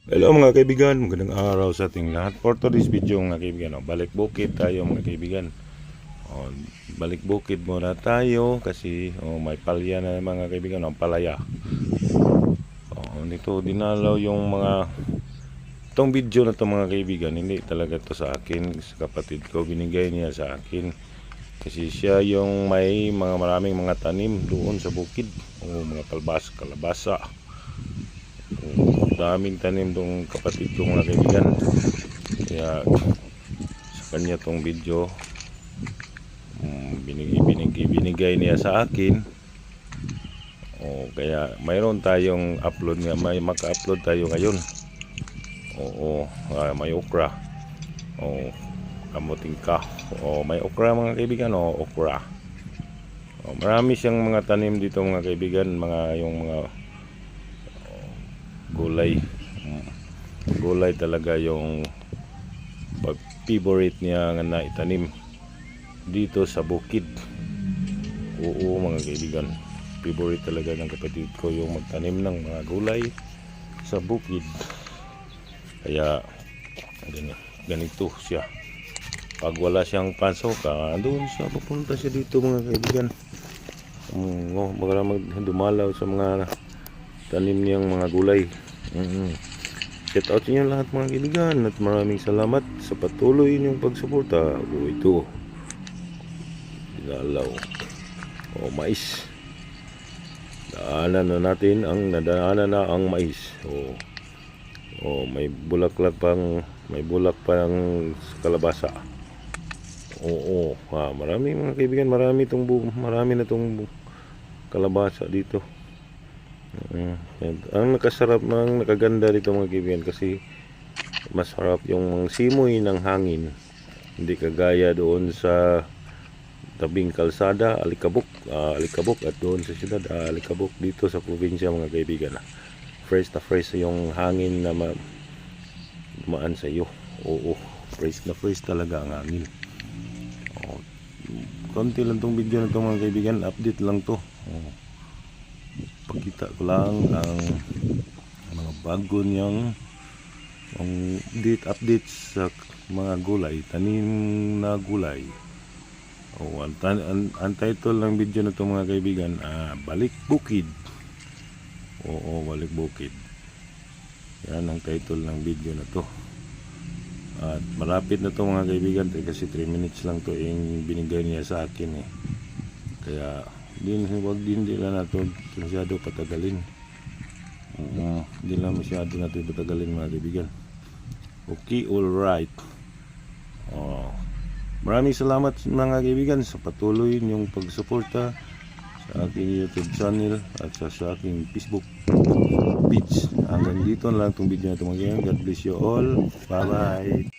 Hello mga kaibigan, magandang araw sa ating lahat. For today's video mga kaibigan, balik bukid tayo mga kaibigan. Balik bukid muna tayo kasi may palya na mga kaibigan, ang palaya. Dito dinalaw yung mga itong video na to mga kaibigan, hindi talaga to sa akin, sa kapatid ko, binigay niya sa akin. Kasi siya yung may maraming mga tanim doon sa bukid, mga kalabasa. Daming tanim tong kapatid ko mga kaibigan, kaya sa kanya tong video binigay niya sa akin. Kaya mayroon tayong upload nga, may maka-upload tayo ngayon. May okra, kamuting ka, may okra mga kaibigan, okra. Marami siyang mga tanim dito mga kaibigan, yung mga gulay talaga yung favorite niya na itanim dito sa bukid. Mga kaibigan, favorite talaga ng kapatid ko yung magtanim ng mga gulay sa bukid. Kaya ganito siya, pag wala siyang pasok, doon siya pupunta siya dito mga kaibigan. Baka dumalaw sa mga tanim niyang mga gulay. Shout out sa inyo lahat mga kaibigan, at maraming salamat sa patuloy niyong pagsuporta. Ito dinalaw mais, nadaanan na ang mais. May bulaklak pang, may bulak pang kalabasa. Marami mga kaibigan, marami na tong kalabasa dito. Ang nakasarap, ang nakaganda dito mga kaibigan, kasi masarap yung simoy ng hangin, hindi kagaya doon sa tabing kalsada, Alikabok, at doon sa siyudad, Alikabok. Dito sa probinsya mga kaibigan, fresh na fresh yung hangin na dumaan sa iyo. Fresh na fresh talaga ang hangin. Konti lang tong video na to mga kaibigan, update lang to. Pagkita ko lang ang mga bago niyang update sa mga gulay, tanim na gulay. Ang title ng video na to mga kaibigan, Balik Bukid. Balik Bukid. Yan ang title ng video na to. At malapit na to mga kaibigan, kasi 3 minutes lang to yung binigay niya sa akin Kaya huwag din nila natin masyado patagalin. Hindi lang masyado natin patagalin mga kaibigan. Okay, alright. Maraming salamat mga kaibigan sa patuloy niyong pagsuporta sa aking YouTube channel at sa aking Facebook page. Hanggang dito na lang itong video na ito mga kaibigan. God bless you all. Bye bye.